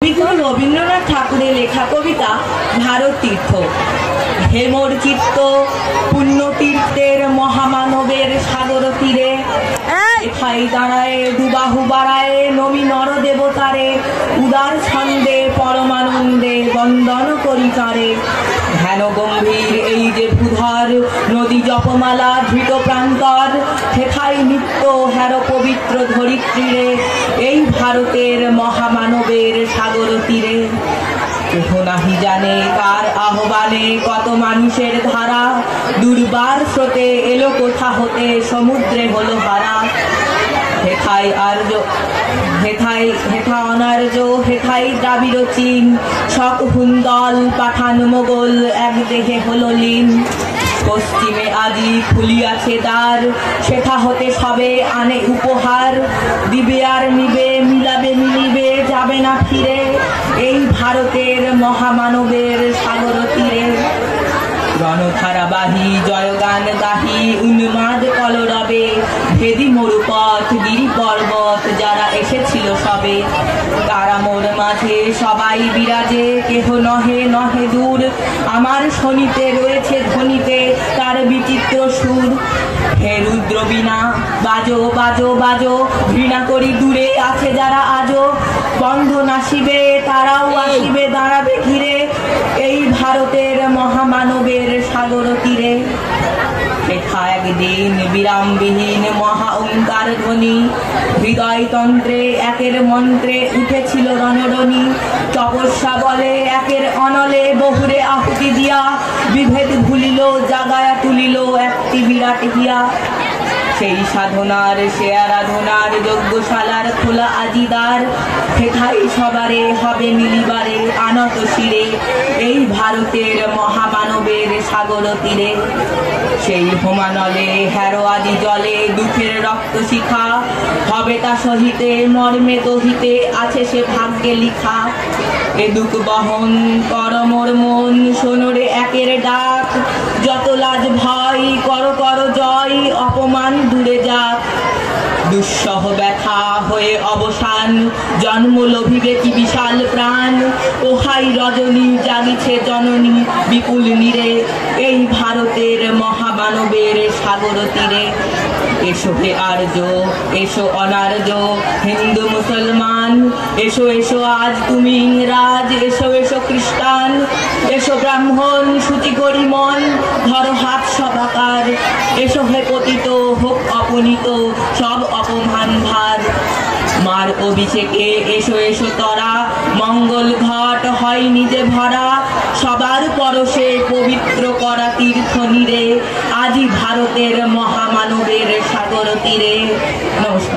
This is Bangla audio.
কবিগুরু রবীন্দ্রনাথ ঠাকুরের লেখা কবিতা ভারত তীর্থ। হেমর চিত্ত পুণ্যতীর্থের মহামানবের সাগর তীরে এখাই দাঁড়ায় দুবাহু বাড়ায় নমি নর দেবতারে উদার ছন্দে পরমানন্দে বন্দন করি তারে। ধ্যান গম্ভীর এই যে ভূধর নদী জপমালা ধৃত প্রান্তর হেখাই নিত্য হের পবিত্র ধরিত্রীরে এই ভারতের মহামানবের সাগর তীরে। কেহ নাহি জানে কার আহ্বানে কত মানুষের ধারা দুর্বার স্রোতে এলো কোথা হতে সমুদ্রে হলো হারা। হেথাই আর্য হেথা অনার্য হেথাই দ্রাবিড় চীন শক হুন্দল পাঠান মোগল এক দেহে হলো লীন। পশ্চিমে আজি খুলিয়াছে দ্বার সেথা হতে সবে আনে উপহার দিবে আর নিবে মিলাবে মিলিবে যাবে না ফিরে এই ভারতের মহামানবের সাগর তীরে। রণধারাবাহী জয়গান গাহি উন্মাদ কলরবে ভেদি মরুপথ গিরি পর্বত যারা এসেছিল সবে তারা মোর মাঝে সবাই বিরাজে কেহ নহে নহে দূর আমার শনিতে রয়েছে ধ্বনিতে তার বিচিত্র সুর। হে রুদ্রবীণা বাজো বাজো বাজো ঘৃণা করি দূরে আছে যারা আজো বন্ধ নাসিবে তারাও আসিবে দাঁড়াবে ঘিরে এই ভারতের মহামানবের সাগর তীরে। হেথা একদিন বিরামবিহীন মহা ওঙ্কার ধ্বনি হৃদয়তন্ত্রে একের মন্ত্রে উঠেছিল রণরণী তপস্যা বলে একের অনলে বহুরে আহুতি দিয়া বিভেদ ভুলিল জাগায়া তুলিল একটি বিরাট হিয়া। সেই সাধনার সে আরাধনার যজ্ঞশালার খোলা আজিদার হেথাই সবারে হবে মিলিবারে আনত শিরে এই ভারতের মহামানবের সাগর তীরে। সেই হোমানলে হেরো আদি জলে দুঃখের রক্ত শিখা হবে তা সহিতে মর্মে দহিতে আছে সে ভাগ্যে লিখা। এ দুঃখ বহন কর মোর মন শোনরে একের ডাক যত লাজ ভয় কর কর জয় অপমান দূরে যাক। দুঃসহ ব্যথা হয়ে অবসান জন্ম লোভিবে কি বিশাল প্রাণ ওহাই রজনী জাগিছে জননী বিপুল নীরে এই ভারতের মহামানবের সাগর তীরে। এসো হে আর্য এসো অনার্য হিন্দু মুসলমান এসো এসো আজ তুমি ইংরাজ এসো এসো খ্রিস্টান এসো ব্রাহ্মণ সূচি করি মন ধরো হাত সবাকার এসো হে পতিত হোক অপনীত সব অপমান ভার। মার অভিষেকে এসো এসো তরা মঙ্গল ঘট হয় নিজে ভরা সবার পরশে পবিত্র করা তীর্থ নীরে আজি ভারতের মহামানবের সাগর তীরে। নমস্কার।